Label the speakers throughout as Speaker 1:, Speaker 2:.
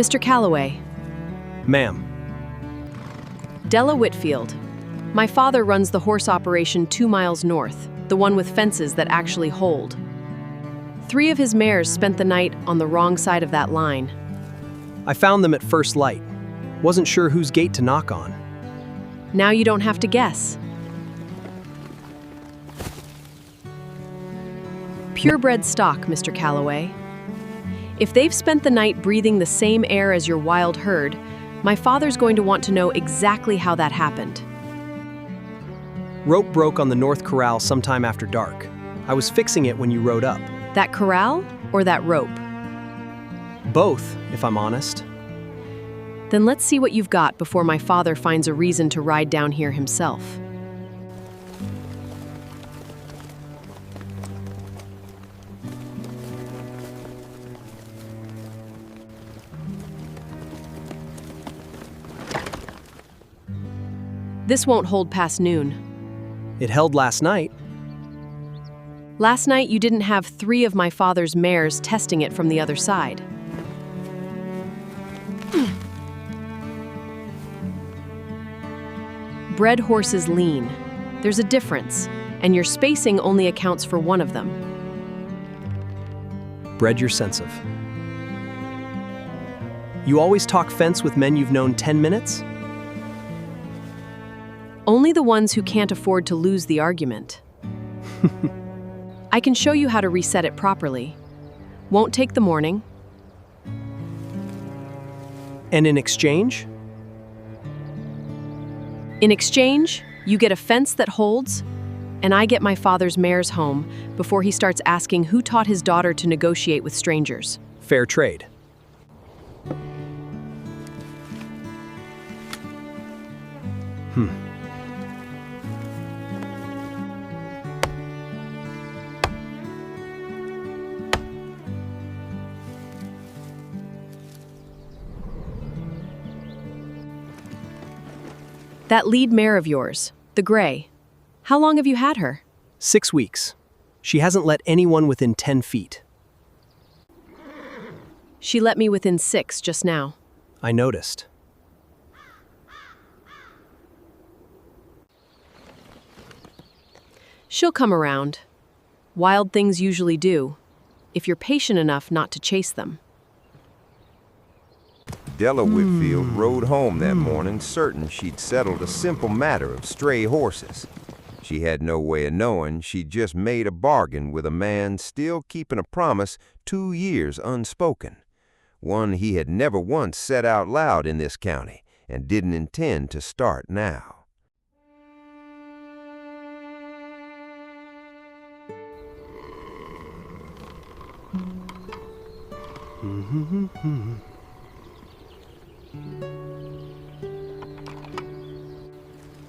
Speaker 1: Mr. Calloway.
Speaker 2: Ma'am.
Speaker 1: Della Whitfield. My father runs the horse operation 2 miles north, the one with fences that actually hold. 3 of his mares spent the night on the wrong side of that line.
Speaker 2: I found them at first light. Wasn't sure whose gate to knock on.
Speaker 1: Now you don't have to guess. Purebred stock, Mr. Calloway. If they've spent the night breathing the same air as your wild herd, my father's going to want to know exactly how that happened.
Speaker 2: Rope broke on the north corral sometime after dark. I was fixing it when you rode up.
Speaker 1: That corral or that rope?
Speaker 2: Both, if I'm honest.
Speaker 1: Then let's see what you've got before my father finds a reason to ride down here himself. This won't hold past noon.
Speaker 2: It held last night.
Speaker 1: Last night you didn't have 3 of my father's mares testing it from the other side. Bred horses lean. There's a difference, and your spacing only accounts for one of them.
Speaker 2: Bred you're sensitive. You always talk fence with men you've known 10 minutes?
Speaker 1: Only the ones who can't afford to lose the argument. I can show you how to reset it properly. Won't take the morning.
Speaker 2: And in exchange?
Speaker 1: In exchange, you get a fence that holds, and I get my father's mares home before he starts asking who taught his daughter to negotiate with strangers.
Speaker 2: Fair trade.
Speaker 1: That lead mare of yours, the gray, how long have you had her?
Speaker 2: 6 weeks. She hasn't let anyone within 10 feet.
Speaker 1: She let me within 6 just now.
Speaker 2: I noticed.
Speaker 1: She'll come around. Wild things usually do, if you're patient enough not to chase them.
Speaker 3: Della Whitfield rode home that morning certain she'd settled a simple matter of stray horses. She had no way of knowing she'd just made a bargain with a man still keeping a promise 2 years unspoken, one he had never once said out loud in this county and didn't intend to start now.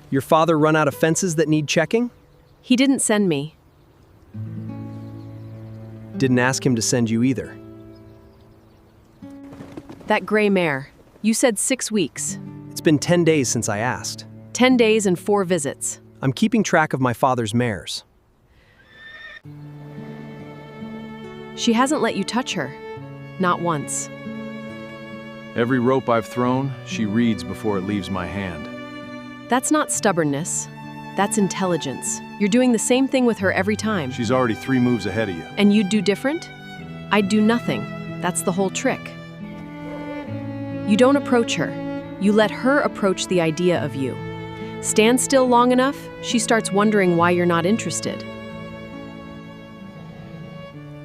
Speaker 2: Your father run out of fences that need checking?
Speaker 1: He didn't send me.
Speaker 2: Didn't ask him to send you either.
Speaker 1: That gray mare, you said 6 weeks.
Speaker 2: It's been 10 days since I asked.
Speaker 1: 10 days and 4 visits.
Speaker 2: I'm keeping track of my father's mares.
Speaker 1: She hasn't let you touch her. Not once.
Speaker 4: Every rope I've thrown, she reads before it leaves my hand.
Speaker 1: That's not stubbornness. That's intelligence. You're doing the same thing with her every time.
Speaker 4: She's already 3 moves ahead of you.
Speaker 1: And you'd do different? I'd do nothing. That's the whole trick. You don't approach her. You let her approach the idea of you. Stand still long enough, she starts wondering why you're not interested.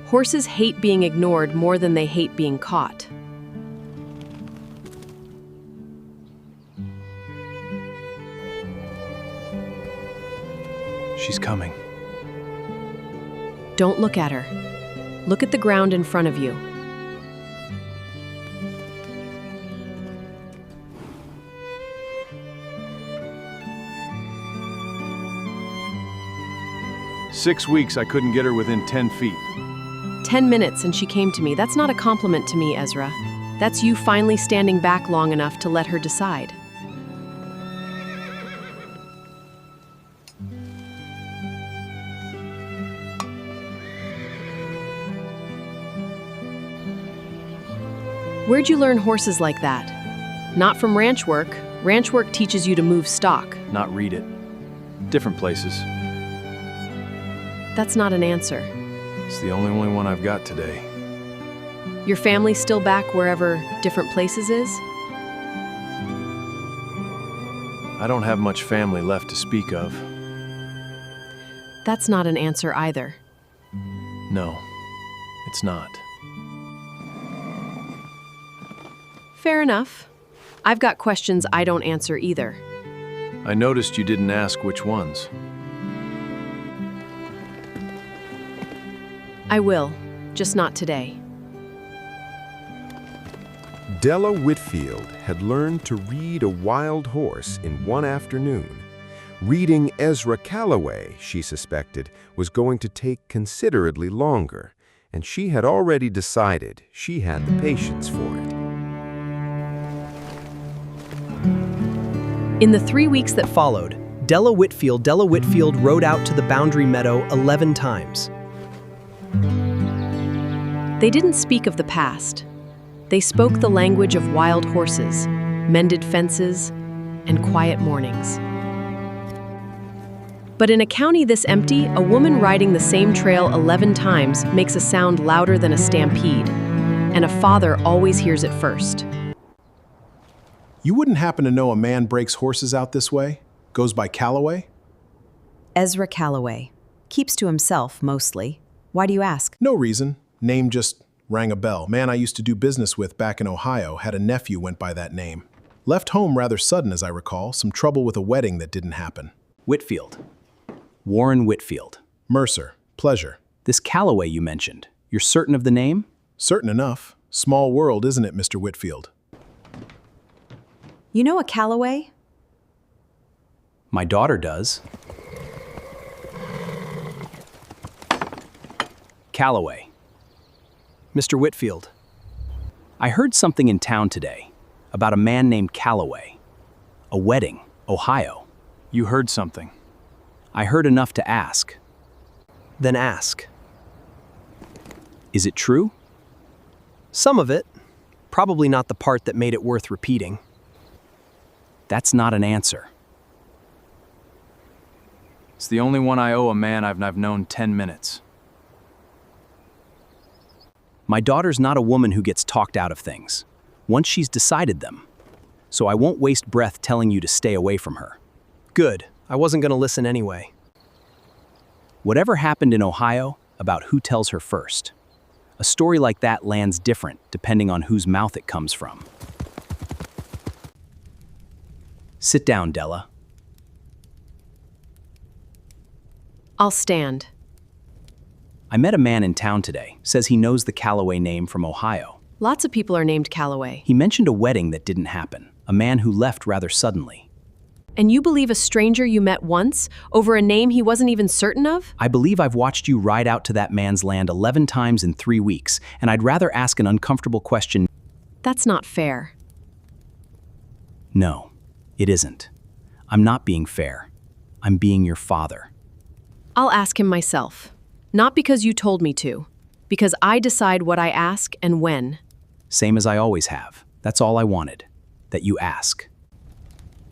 Speaker 1: Horses hate being ignored more than they hate being caught.
Speaker 4: She's coming.
Speaker 1: Don't look at her. Look at the ground in front of you.
Speaker 4: "6 weeks I couldn't get her within 10 feet.
Speaker 1: 10 minutes and she came to me. That's not a compliment to me, Ezra. That's you finally standing back long enough to let her decide. Where'd you learn horses like that? Not from ranch work. Ranch work teaches you to move stock.
Speaker 4: Not read it. Different places.
Speaker 1: That's not an answer.
Speaker 4: It's the only one I've got today.
Speaker 1: Your family's still back wherever different places is?
Speaker 4: I don't have much family left to speak of.
Speaker 1: That's not an answer either.
Speaker 4: No, it's not.
Speaker 1: Fair enough. I've got questions I don't answer either.
Speaker 4: I noticed you didn't ask which ones.
Speaker 1: I will, just not today.
Speaker 3: Della Whitfield had learned to read a wild horse in one afternoon. Reading Ezra Calloway, she suspected, was going to take considerably longer, and she had already decided she had the patience for it.
Speaker 1: In the 3 weeks that
Speaker 2: Followed, Della Whitfield rode out to the boundary meadow 11 times.
Speaker 1: they didn't speak of the past. They spoke the language of wild horses, mended fences, and quiet mornings. But in a county this empty, a woman riding the same trail 11 times makes a sound louder than a stampede, and a father always hears it first.
Speaker 5: You wouldn't happen to know a man breaks horses out this way? Goes by Calloway?
Speaker 6: Ezra Calloway. Keeps to himself, mostly. Why do you ask?
Speaker 5: No reason. Name just rang a bell. Man I used to do business with back in Ohio had a nephew went by that name. Left home rather sudden, as I recall. Some trouble with a wedding that didn't happen.
Speaker 7: Whitfield. Warren Whitfield.
Speaker 5: Mercer. Pleasure.
Speaker 7: This Calloway you mentioned, you're certain of the name?
Speaker 5: Certain enough. Small world, isn't it, Mr. Whitfield?
Speaker 6: You know a Calloway?
Speaker 7: My daughter does. Calloway.
Speaker 2: Mr. Whitfield.
Speaker 7: I heard something in town today about a man named Calloway. A wedding, Ohio.
Speaker 4: You heard something.
Speaker 7: I heard enough to ask.
Speaker 2: Then ask.
Speaker 7: Is it true?
Speaker 2: Some of it. Probably not the part that made it worth repeating.
Speaker 7: That's not an answer.
Speaker 4: It's the only one I owe a man I've known 10 minutes.
Speaker 7: My daughter's not a woman who gets talked out of things, once she's decided them. So I won't waste breath telling you to stay away from her.
Speaker 2: Good. I wasn't going to listen anyway.
Speaker 7: Whatever happened in Ohio about who tells her first. A story like that lands different depending on whose mouth it comes from. Sit down, Della.
Speaker 1: I'll stand.
Speaker 7: I met a man in town today, says he knows the Calloway name from Ohio.
Speaker 1: Lots of people are named Calloway.
Speaker 7: He mentioned a wedding that didn't happen, a man who left rather suddenly.
Speaker 1: And you believe a stranger you met once over a name he wasn't even certain of?
Speaker 7: I believe I've watched you ride out to that man's land 11 times in 3 weeks, and I'd rather ask an uncomfortable question.
Speaker 1: That's not fair.
Speaker 7: No, it isn't. I'm not being fair. I'm being your father.
Speaker 1: I'll ask him myself. Not because you told me to, because I decide what I ask and when.
Speaker 7: Same as I always have. That's all I wanted. That you ask.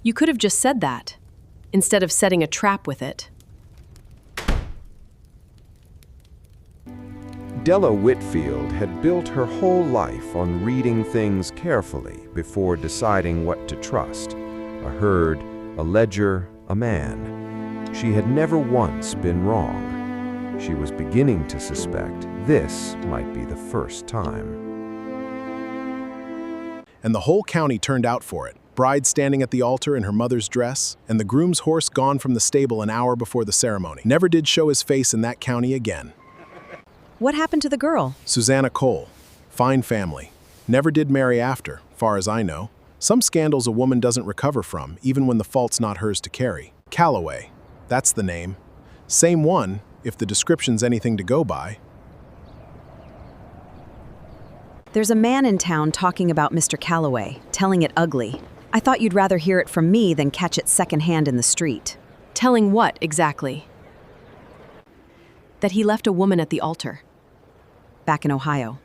Speaker 1: You could have just said that, instead of setting a trap with it.
Speaker 3: Della Whitfield had built her whole life on reading things carefully before deciding what to trust. A herd, a ledger, a man. She had never once been wrong. She was beginning to suspect this might be the first time.
Speaker 5: And the whole county turned out for it. Bride standing at the altar in her mother's dress, and the groom's horse gone from the stable an hour before the ceremony. Never did show his face in that county again.
Speaker 6: What happened to the girl?
Speaker 5: Susanna Cole. Fine family. Never did marry after, far as I know. Some scandals a woman doesn't recover from, even when the fault's not hers to carry. Calloway. That's the name. Same one, if the description's anything to go by.
Speaker 6: There's a man in town talking about Mr. Calloway, telling it ugly. I thought you'd rather hear it from me than catch it secondhand in the street.
Speaker 1: Telling what, exactly? That he left a woman at the altar.
Speaker 6: Back in Ohio.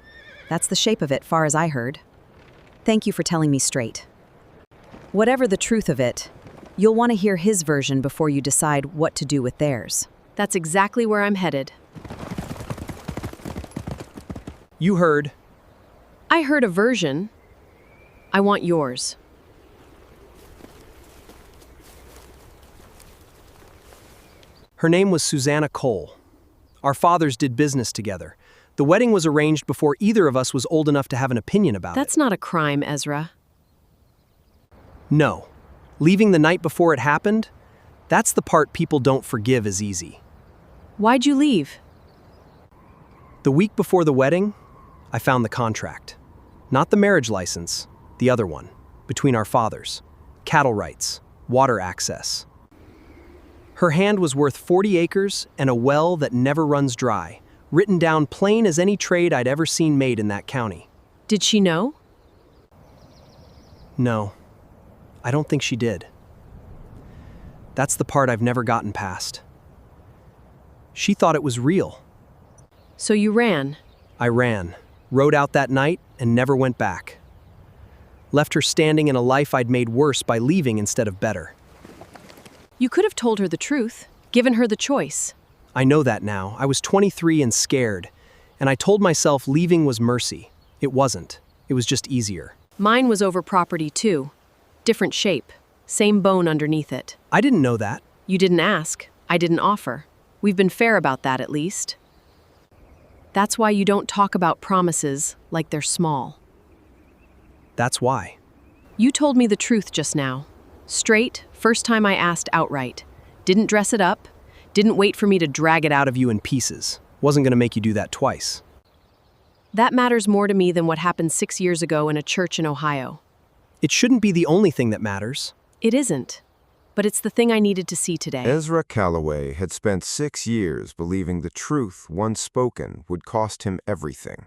Speaker 6: That's the shape of it, far as I heard. thank you for telling me straight. Whatever the truth of it, you'll want to hear his version before you decide what to do with theirs.
Speaker 1: That's exactly where I'm headed.
Speaker 2: You heard.
Speaker 1: I heard a version. I want yours.
Speaker 2: Her name was Susanna Cole. Our fathers did business together. The wedding was arranged before either of us was old enough to have an opinion about it.
Speaker 1: That's not a crime, Ezra.
Speaker 2: No. Leaving the night before it happened? That's the part people don't forgive as easy.
Speaker 1: Why'd you leave?
Speaker 2: The week before the wedding, I found the contract. Not the marriage license, the other one, between our fathers. Cattle rights, water access. Her hand was worth 40 acres and a well that never runs dry, written down plain as any trade I'd ever seen made in that county.
Speaker 1: Did she know?
Speaker 2: No, I don't think she did. That's the part I've never gotten past. She thought it was real.
Speaker 1: So you ran?
Speaker 2: I ran, rode out that night, and never went back. Left her standing in a life I'd made worse by leaving instead of better.
Speaker 1: You could have told her the truth, given her the choice.
Speaker 2: I know that now. I was 23 and scared, and I told myself leaving was mercy. It wasn't. It was just easier.
Speaker 1: Mine was over property too. Different shape. Same bone underneath it.
Speaker 2: I didn't know that.
Speaker 1: You didn't ask. I didn't offer. We've been fair about that at least. That's why you don't talk about promises like they're small.
Speaker 2: That's why.
Speaker 1: You told me the truth just now. Straight, first time I asked outright. Didn't dress it up. Didn't wait for me to drag it out
Speaker 2: Out of you in pieces. Wasn't going to make you do that twice.
Speaker 1: That matters more to me than what happened 6 years ago in a church in Ohio.
Speaker 2: It shouldn't be the only thing that matters.
Speaker 1: It isn't. But it's the thing I needed to see today.
Speaker 3: Ezra Calloway had spent 6 years believing the truth once spoken would cost him everything.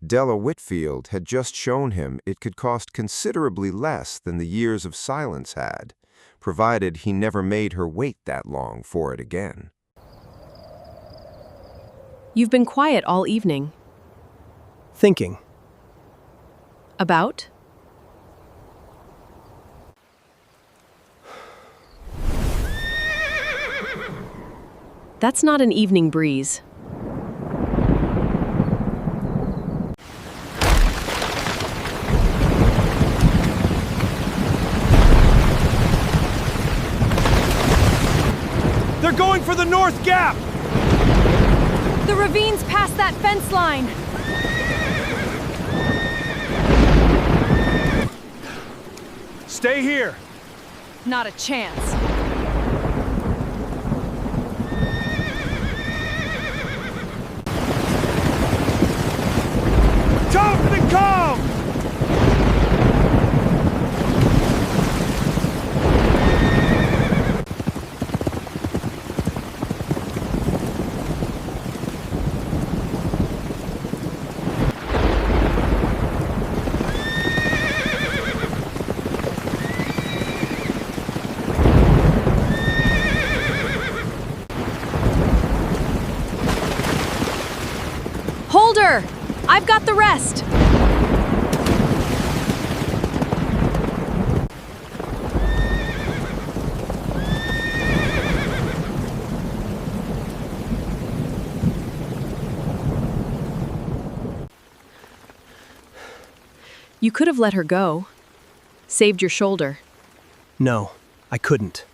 Speaker 3: Della Whitfield had just shown him it could cost considerably less than the years of silence had, provided he never made her wait that long for it again.
Speaker 1: You've been quiet all evening.
Speaker 2: Thinking.
Speaker 1: About? That's not an evening breeze.
Speaker 2: They're going for the North Gap!
Speaker 1: The ravine's past that fence line.
Speaker 2: Stay here!
Speaker 1: Not a chance.
Speaker 2: Tough and calm!
Speaker 1: Hold her! I've got the rest. You could have let her go. Saved your shoulder.
Speaker 2: No, I couldn't.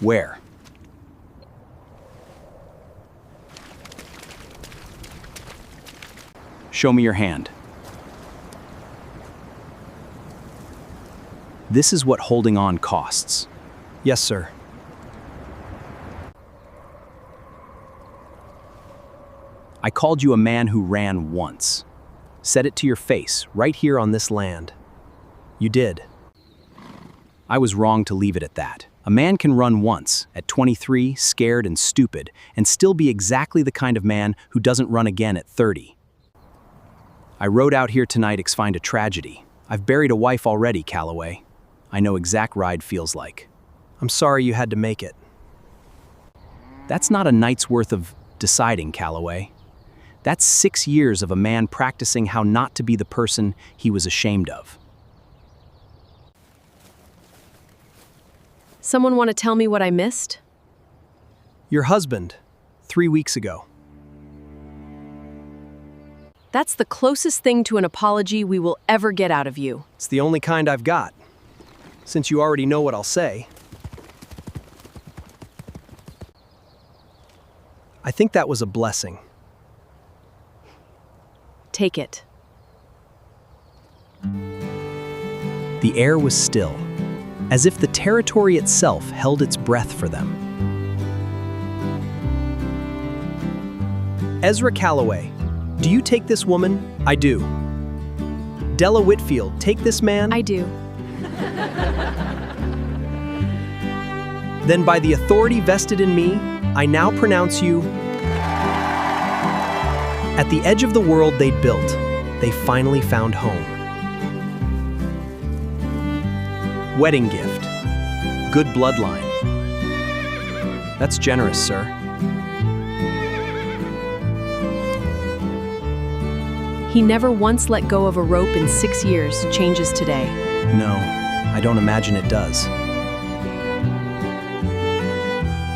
Speaker 7: Where? Show me your hand. This is what holding on costs.
Speaker 2: Yes, sir.
Speaker 7: I called you a man who ran once. Said it to your face, right here on this land.
Speaker 2: You did.
Speaker 7: I was wrong to leave it at that. A man can run once, at 23, scared and stupid, and still be exactly the kind of man who doesn't run again at 30. I rode out here tonight to find a tragedy. I've buried a wife already, Calloway. I know exact ride feels like.
Speaker 2: I'm sorry you had to make it.
Speaker 7: That's not a night's worth of deciding, Calloway. That's 6 years of a man practicing how not to be the person he was ashamed of.
Speaker 1: Someone want to tell me what I missed?
Speaker 2: Your husband, 3 weeks ago.
Speaker 1: That's the closest thing to an apology we will ever get out of you.
Speaker 2: It's the only kind I've got. Since you already know what I'll say. I think that was a blessing.
Speaker 1: Take it.
Speaker 7: The air was still, as if the territory itself held its breath for them.
Speaker 2: Ezra Calloway, do you take this woman? I do. Della Whitfield, take this man?
Speaker 1: I do.
Speaker 2: Then by the authority vested in me, I now pronounce you. At the edge of the world they'd built, they finally found home. Wedding gift. Good bloodline. That's generous, sir.
Speaker 1: He never once let go of a rope in 6 years, changes today.
Speaker 2: No, I don't imagine it does.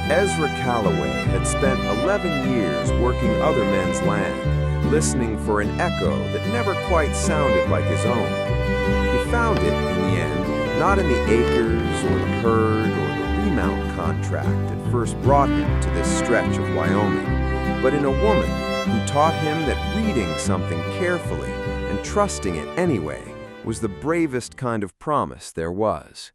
Speaker 3: Ezra Calloway had spent 11 years working other men's land, listening for an echo that never quite sounded like his own. He found it, in the end, not in the acres or the herd or the remount contract that first brought him to this stretch of Wyoming, but in a woman who taught him that reading something carefully and trusting it anyway was the bravest kind of promise there was.